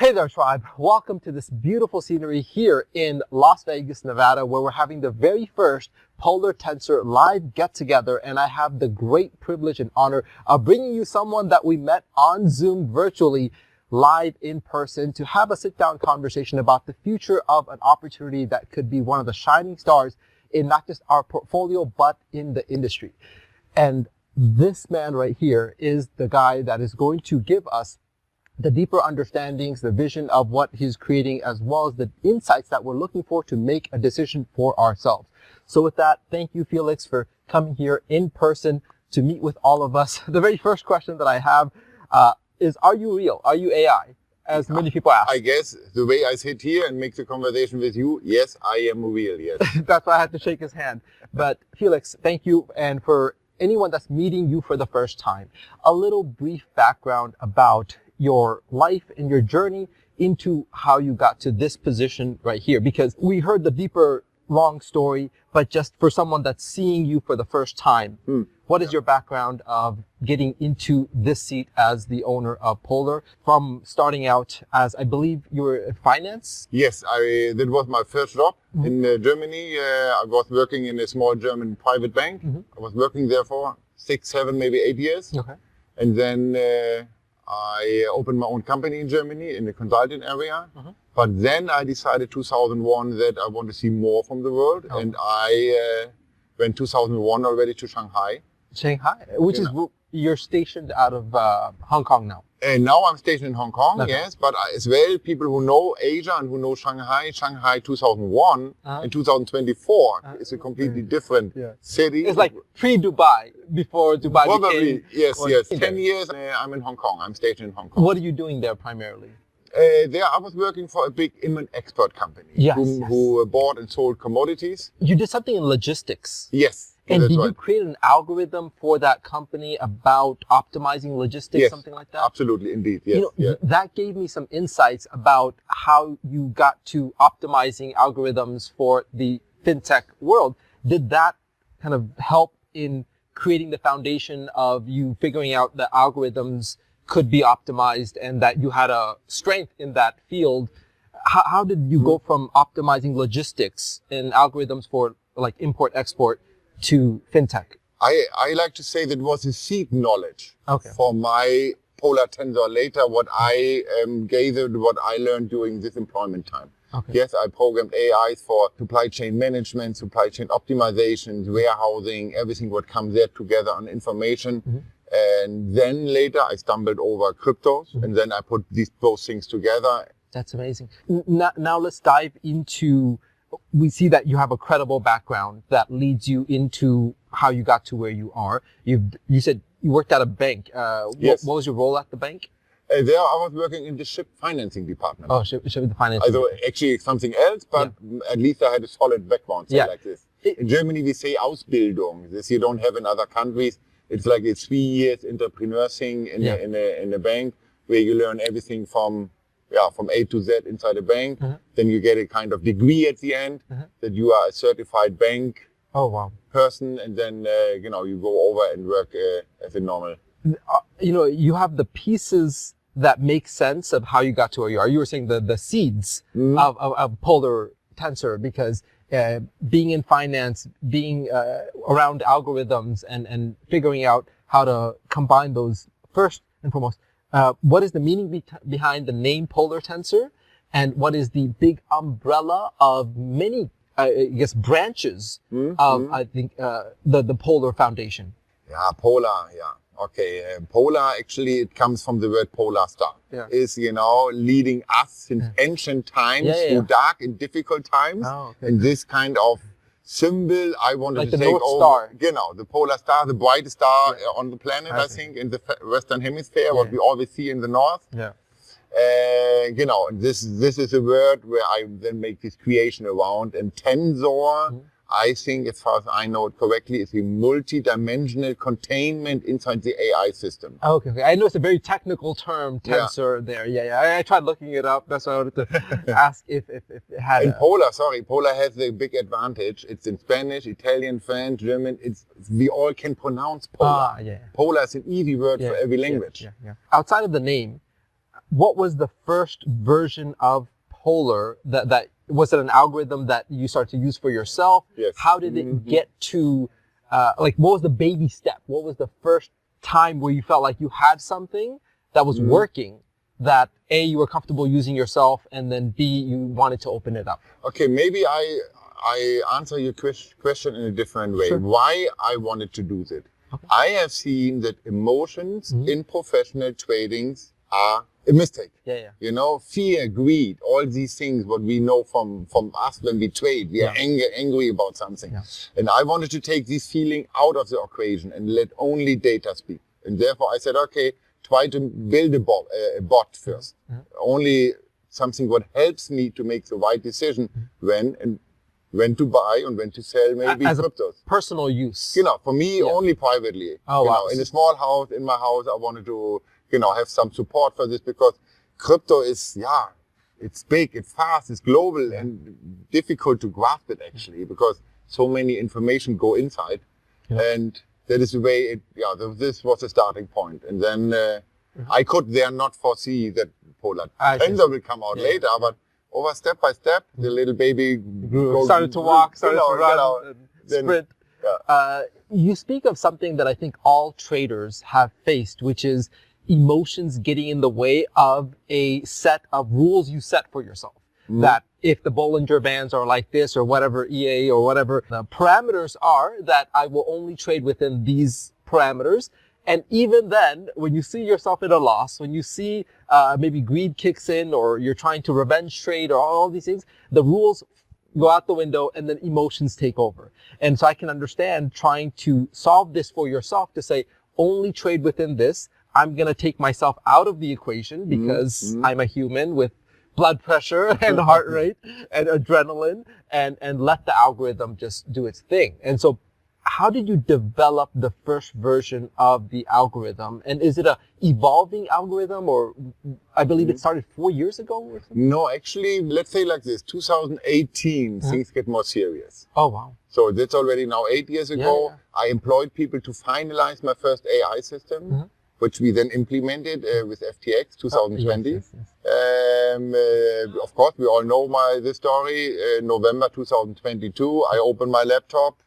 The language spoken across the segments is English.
Hey there, tribe. Welcome to this beautiful scenery here in Las Vegas, Nevada, where we're having the very first Polar Tensor live get-together, and I have the great privilege and honor of bringing you someone that we met on Zoom virtually, live in person, to have a sit-down conversation about the future of an opportunity that could be one of the shining stars in not just our portfolio, but in the industry. And this man right here is the guy that is going to give us the deeper understandings, the vision of what he's creating, as well as the insights that we're looking for to make a decision for ourselves. So with that, thank you, Felix, for coming here in person to meet with all of us. The very first question that I have is, are you real? Are you AI? As many people ask. I guess the way I sit here and make the conversation with you, yes, I am real, yes. That's why I had to shake his hand. But Felix, thank you. And for anyone that's meeting you for the first time, a little brief background about your life and your journey into how you got to this position right here, because we heard the deeper, long story, but just for someone that's seeing you for the first time, what is your background of getting into this seat as the owner of Polar, from starting out as, I believe you were in finance? Yes, that was my first job in Germany. I was working in a small German private bank. I was working there for 6, 7, maybe 8 years. Okay. And then I opened my own company in Germany in the consulting area. But then I decided 2001 that I want to see more from the world. And I went 2001 already to Shanghai. Shanghai, which is, you're stationed out of Hong Kong now. And now I'm stationed in Hong Kong, Okay. yes. But as well, people who know Asia and who know Shanghai 2001 and 2024 is a completely different city. It's like pre-Dubai, before Dubai Probably, became... yes. 10 years, I'm in Hong Kong. I'm stationed in Hong Kong. What are you doing there primarily? There I was working for a big import-export company who bought and sold commodities. You did something in logistics. Yes. And that's did right. you create an algorithm for that company about optimizing logistics, Yes, something like that? absolutely, indeed. Yes, That gave me some insights about how you got to optimizing algorithms for the fintech world. Did that kind of help in creating the foundation of you figuring out that algorithms could be optimized and that you had a strength in that field? How did you go from optimizing logistics and algorithms for like import-export to fintech? I like to say that was a seed knowledge for my Polar Tensor later, what I gathered, what I learned during this employment time. Yes, I programmed AIs for supply chain management, supply chain optimization, warehousing, everything what comes there together on information. And then later I stumbled over cryptos and then I put both things together. That's amazing. Now let's dive into, we see that you have a credible background that leads you into how you got to where you are. You said you worked at a bank. Yes. What was your role at the bank? There I was working in the ship financing department. Oh, ship the financing. So actually something else, but at least I had a solid background like this. In Germany we say Ausbildung. This you don't have in other countries. It's like a 3 years entrepreneur thing in a bank where you learn everything from A to Z inside a bank. Then you get a kind of degree at the end that you are a certified bank person, and then you go over and work as a normal. You have the pieces that make sense of how you got to where you are. You were saying the seeds of Polar Tensor, because being in finance, being around algorithms and figuring out how to combine those, first and foremost, what is the meaning behind the name Polar Tensor, and what is the big umbrella of many, branches of, I think, the Polar Foundation? Yeah, Polar, Okay, Polar, actually, it comes from the word polar star. Is, leading us since ancient times through dark and difficult times. And this kind of symbol I wanted like to the take North over. Star. The polar star, the brightest star on the planet, I think, in the Western Hemisphere, what we always see in the North. This is a word where I then make this creation around. And Tensor, I think, as far as I know it correctly, is a multi-dimensional containment inside the AI system. Okay. I know it's a very technical term, tensor there. I tried looking it up. That's why I wanted to ask if it had And Polar has a big advantage. It's in Spanish, Italian, French, German. We all can pronounce Polar. Polar is an easy word for every language. Outside of the name, what was the first version of Polar that was it an algorithm that you started to use for yourself? Yes. How did it get to, what was the baby step? What was the first time where you felt like you had something that was working, that A, you were comfortable using yourself, and then B, you wanted to open it up? Okay, maybe I answer your question in a different way. Sure. Why I wanted to do that. Okay. I have seen that emotions in professional tradings are a mistake. Yeah. You know, fear, greed, all these things, what we know from us when we trade, we are angry about something. Yeah. And I wanted to take this feeling out of the equation and let only data speak. And therefore I said, okay, try to build a bot first. Only something what helps me to make the right decision when to buy and when to sell maybe as cryptos. A personal use. You know, for me, only privately. Oh, you wow. know, in a small house, in my house, I wanted to, have some support for this because crypto is, it's big, it's fast, it's global and difficult to grasp it actually because so many information go inside. And that is the way this was the starting point. And then I could there not foresee that Polar Tensor will come out later, but over step by step, the little baby started to walk, started to run, sprint. You speak of something that I think all traders have faced, which is emotions getting in the way of a set of rules you set for yourself. That if the Bollinger Bands are like this or whatever EA or whatever the parameters are, that I will only trade within these parameters. And even then, when you see yourself at a loss, when you see maybe greed kicks in or you're trying to revenge trade or all these things, the rules go out the window and then emotions take over. And so I can understand trying to solve this for yourself to say, only trade within this. I'm going to take myself out of the equation because I'm a human with blood pressure and heart rate and adrenaline and let the algorithm just do its thing. And so how did you develop the first version of the algorithm? And is it a evolving algorithm or I believe it started 4 years ago or something? No, actually, let's say like this, 2018, things get more serious. Oh, wow. So that's already now 8 years ago. I employed people to finalize my first AI system, which we then implemented with FTX 2020. Of course, we all know this story. November 2022, I opened my laptop.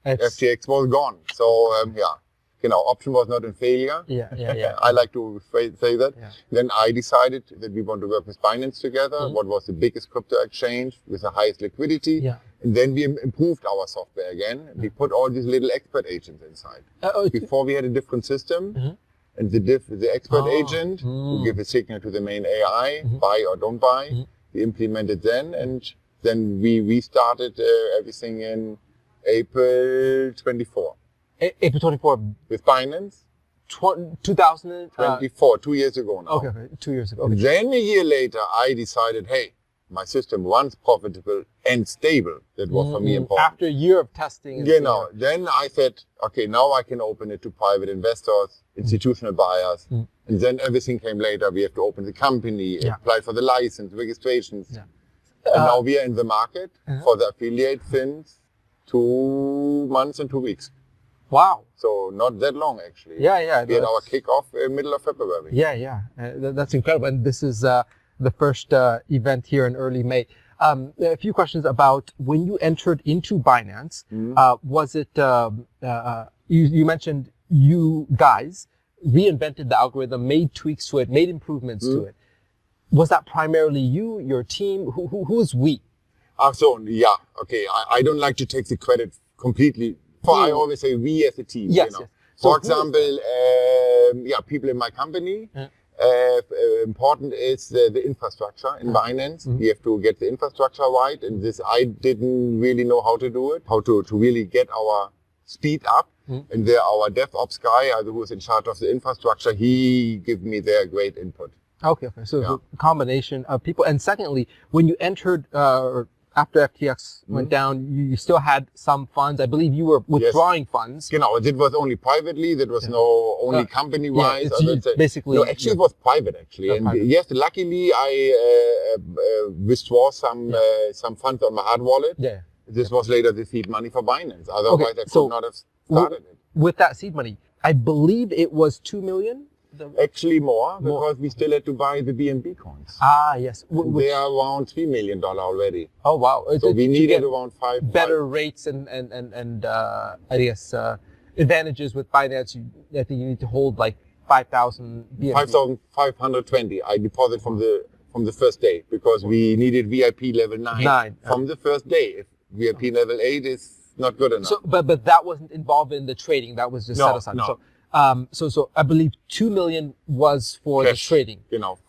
FTX was gone. So, option was not in failure. I like to say that. Then I decided that we want to work with Binance together. What was the biggest crypto exchange with the highest liquidity. And then we improved our software again. We put all these little expert agents inside. Before we had a different system. And the expert agent who give a signal to the main AI, buy or don't buy, we implemented then. And then we restarted everything in April 24. April 24. With Binance? 2024, 2 years ago now. Okay, 2 years ago. Okay. Then a year later, I decided, hey, my system runs profitable and stable. That was for me important. After a year of testing. Then I said, okay, now I can open it to private investors, institutional buyers. And then everything came later. We have to open the company, apply for the license, registrations. And now we are in the market for the affiliate since 2 months and 2 weeks. Wow. So not that long, actually. We had our kickoff middle of February. That's incredible. And this is the first event here in early May. A few questions about when you entered into Binance. Was it, you mentioned you guys reinvented the algorithm, made tweaks to it, made improvements to it. Was that primarily you, your team? Who's we? Okay. I don't like to take the credit completely. I always say we as a team. Yes. For example, people in my company. Important is the infrastructure in Binance. We have to get the infrastructure right, and this I didn't really know how to do it, how to really get our speed up. And there our DevOps guy, who is in charge of the infrastructure, he gave me their great input. Okay. So a combination of people. And secondly, when you entered, after FTX went down, you still had some funds. I believe you were withdrawing funds. It was only privately. That was no only company-wise. Basically. No, actually, it was private, actually. And yes, luckily, I withdraw some funds on my hard wallet. This was later the seed money for Binance. Otherwise, I could not have started it. With that seed money, I believe it was 2 million Actually more, because we still had to buy the BNB coins. Ah, yes. They are around $3 million already. Oh, wow. So we needed around better rates and I guess, advantages with Binance. I think you need to hold like 5,000 BNB. 5,520. I deposit from the first day because we needed VIP level 9 from the first day. If VIP level 8 is not good enough. So, but that wasn't involved in the trading. That was just set aside. No. So I believe 2 million was for Cash, the trading.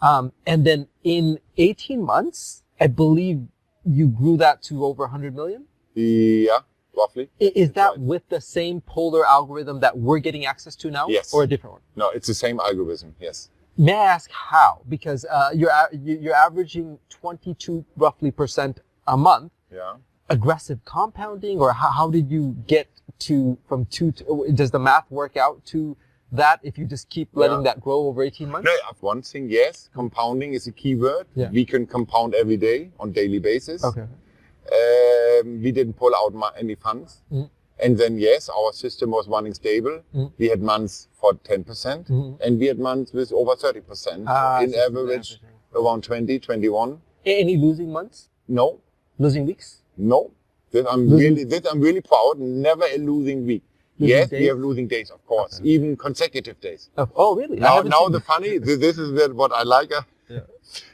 And then in 18 months, I believe you grew that to over 100 million? Yeah, roughly. Is that right, with the same polar algorithm that we're getting access to now? Yes. Or a different one? No, it's the same algorithm, yes. May I ask how? Because you're averaging 22 roughly % a month. Yeah. Aggressive compounding, or how did you get from 2 to, does the math work out to that if you just keep letting that grow over 18 months? No, one thing, yes, compounding is a key word. Yeah. We can compound every day on daily basis. Okay. We didn't pull out any funds. Mm-hmm. And then, yes, our system was running stable. Mm-hmm. We had months for 10%, and we had months with over 30%. In average, around 20, 21. Any losing months? No. Losing weeks? No. I'm really proud. Never a losing week. Yes, we have losing days, of course, even consecutive days. Oh, really? Now this is what I like.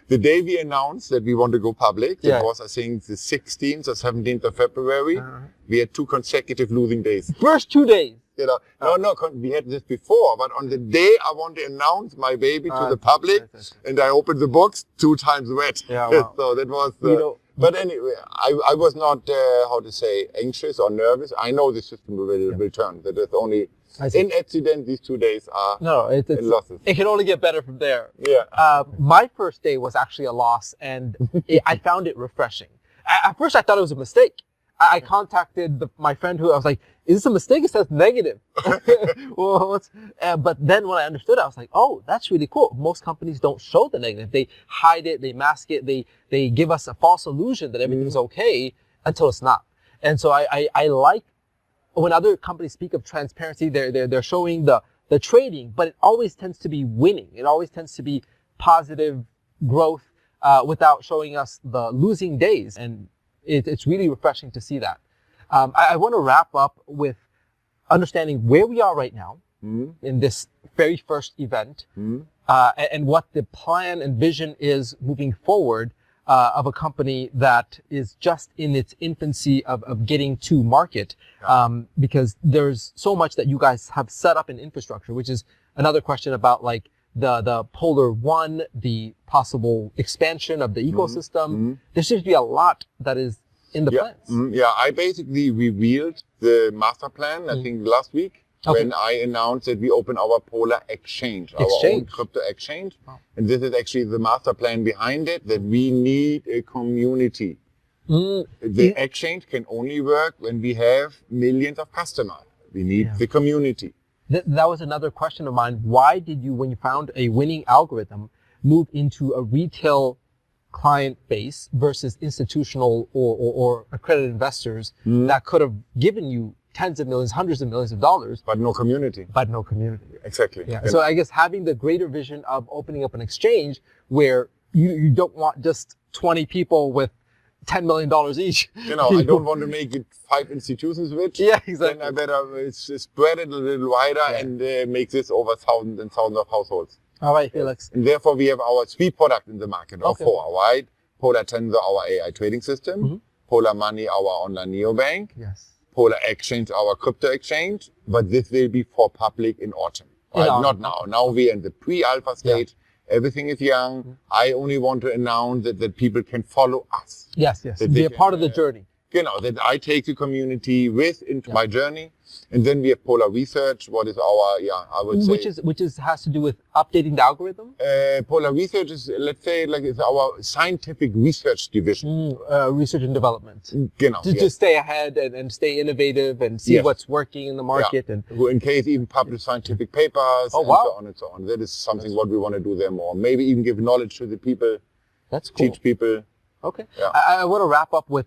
The day we announced that we want to go public, it was, I think, the 16th or 17th of February. We had 2 consecutive losing days. First 2 days? We had this before, but on the day I want to announce my baby to the public, and I opened the box, 2 times red. Yeah, wow. So that was... But anyway, I was not, anxious or nervous. I know the system will turn. That is only in accident. These 2 days are losses. It can only get better from there. Yeah. My first day was actually a loss, and I found it refreshing. At first, I thought it was a mistake. I contacted my friend who I was like, "Is this a mistake? It says negative." But then when I understood, I was like, "Oh, that's really cool." Most companies don't show the negative; they hide it, they mask it, they give us a false illusion that everything's okay until it's not. And so I like when other companies speak of transparency, they're showing the trading, but it always tends to be winning. It always tends to be positive growth without showing us the losing days, and it's really refreshing to see that. I want to wrap up with understanding where we are right now in this very first event and what the plan and vision is moving forward of a company that is just in its infancy of getting to market, because there's so much that you guys have set up in infrastructure, which is another question about like the Polar One, the possible expansion of the ecosystem. There seems to be a lot that is in the plans. I basically revealed the master plan, I think last week, when I announced that we open our Polar exchange, our own crypto exchange. Wow. And this is actually the master plan behind it, that we need a community. The exchange can only work when we have millions of customers. We need the community. That was another question of mine. Why did you, when you found a winning algorithm, move into a retail client base versus institutional or accredited investors that could have given you tens of millions, hundreds of millions of dollars? But no community. Exactly. Yeah. So I guess having the greater vision of opening up an exchange where you don't want just 20 people with $10 million each. I don't want to make it 5 institutions rich. Yeah, exactly. Then I better spread it a little wider and make this over thousands and thousands of households. All right, Felix. And therefore, we have our 3 products in the market, or 4, right? Polar Tensor, our AI trading system. Polar Money, our online neobank. Yes. Polar Exchange, our crypto exchange. But this will be for public in autumn. Right? Not now. Now we're in the pre-alpha stage. Everything is young. I only want to announce that people can follow us. Yes. Be a part of the journey. That I take the community into my journey. And then we have Polar Research, what is our, I would say... Which has to do with updating the algorithm? Polar Research is, let's say, it's our scientific research division. Research and development. To stay ahead and stay innovative and see what's working in the market. And who in case even publish scientific papers so on and so on. That is something what we want to do there more. Maybe even give knowledge to the people. That's cool. Teach people. Okay. Yeah. I want to wrap up with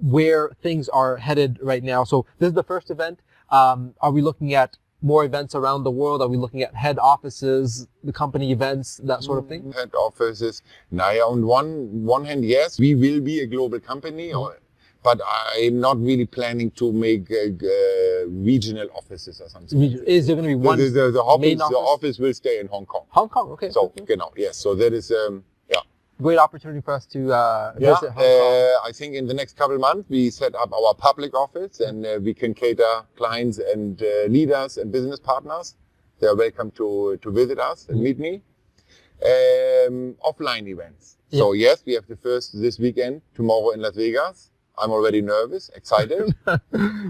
where things are headed right now. So this is the first event. Are we looking at more events around the world? Are we looking at head offices, the company events, that sort of thing? Head offices. Now, on one hand, yes, we will be a global company, but I'm not really planning to make regional offices or something. Is there going to be one main office? The office will stay in Hong Kong. Hong Kong, okay. So, yes. So that is, great opportunity for us to visit Hong Kong. I think in the next couple of months we set up our public office and we can cater clients and leaders and business partners. They are welcome to visit us and meet me. Offline events. Yeah. So yes, we have the first this weekend, tomorrow in Las Vegas. I'm already nervous, excited.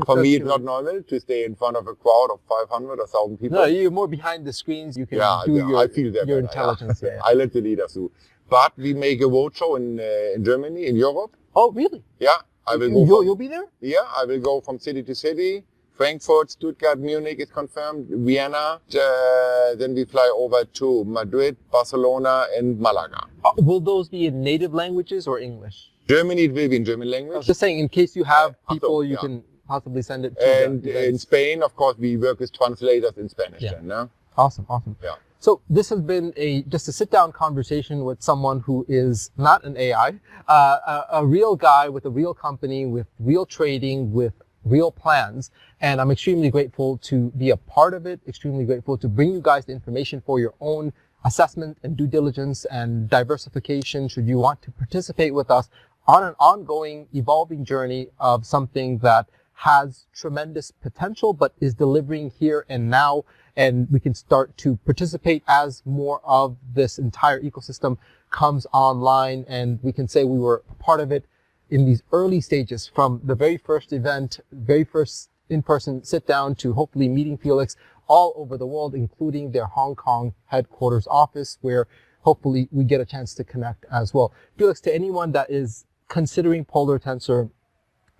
For me, it's not normal to stay in front of a crowd of 500 or 1,000 people. No, you're more behind the screens. You can do I feel that your intelligence. Yeah. I let the leaders do. But we make a roadshow in Germany, in Europe. Oh, really? Yeah. I will go. You'll be there? Yeah, I will go from city to city. Frankfurt, Stuttgart, Munich is confirmed, Vienna. Then we fly over to Madrid, Barcelona, and Malaga. Will those be in native languages or English? Germany, it will be in German language. I was just saying, in case you have people, you can possibly send it to And in Spain, of course, we work with translators in Spanish. Yeah. Then, no? Awesome. Yeah. So this has been just a sit-down conversation with someone who is not an AI, a real guy with a real company, with real trading, with real plans. And I'm extremely grateful to be a part of it, extremely grateful to bring you guys the information for your own assessment and due diligence and diversification should you want to participate with us on an ongoing, evolving journey of something that has tremendous potential but is delivering here and now. And we can start to participate as more of this entire ecosystem comes online, and we can say we were a part of it in these early stages, from the very first event, very first in-person sit-down, to hopefully meeting Felix all over the world, including their Hong Kong headquarters office, where hopefully we get a chance to connect as well. Felix, to anyone that is considering Polar Tensor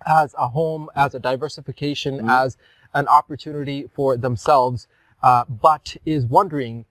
as a home, as a diversification, as an opportunity for themselves, but is wondering,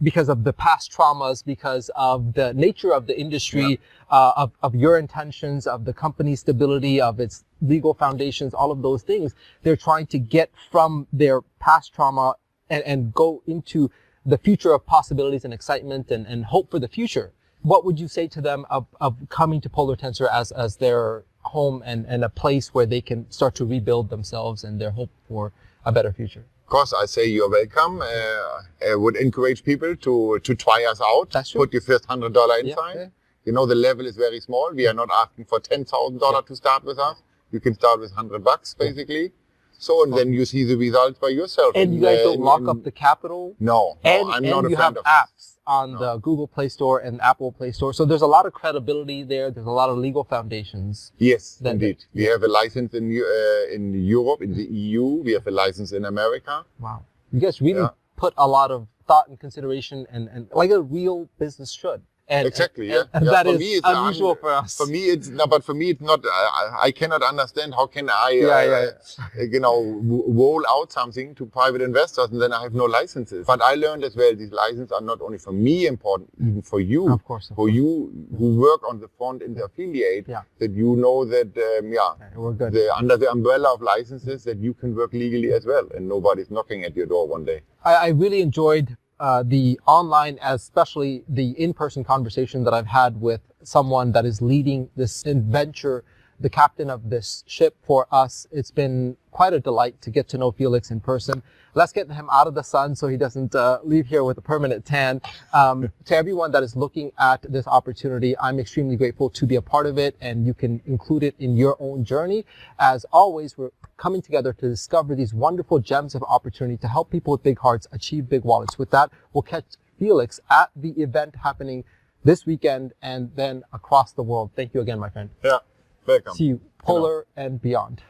because of the past traumas, because of the nature of the industry, of your intentions, of the company's stability, of its legal foundations, all of those things, they're trying to get from their past trauma and go into the future of possibilities and excitement and hope for the future. What would you say to them of coming to Polar Tensor as their home and a place where they can start to rebuild themselves and their hope for a better future? Of course, I say you're welcome. I would encourage people to try us out. That's true. Put your first $100 inside. Yeah. You know, the level is very small. We are not asking for $10,000 to start with us. You can start with $100 basically. So, and then you see the results by yourself. And you guys don't lock up the capital? No, I'm not a fan of you have apps on the Google Play Store and Apple Play Store. So there's a lot of credibility there. There's a lot of legal foundations. Yes, indeed. We have a license in Europe, in the EU. We have a license in America. Wow. You guys really put a lot of thought and consideration and like a real business should. Exactly, yeah. And that is unusual for us. For me, it's not. I cannot understand how can I, roll out something to private investors and then I have no licenses. But I learned as well, these licenses are not only for me important, even for you, of course. For you who work on the front in the affiliate, that you know that, we're good. Under the umbrella of licenses that you can work legally as well, and nobody's knocking at your door one day. I really enjoyed the online, especially the in-person conversation that I've had with someone that is leading this venture, the captain of this ship for us. It's been quite a delight to get to know Felix in person. Let's get him out of the sun so he doesn't leave here with a permanent tan. To everyone that is looking at this opportunity, I'm extremely grateful to be a part of it, and you can include it in your own journey. As always, we're coming together to discover these wonderful gems of opportunity to help people with big hearts achieve big wallets. With that, we'll catch Felix at the event happening this weekend and then across the world. Thank you again, my friend. Yeah, welcome. See you, Polar and beyond.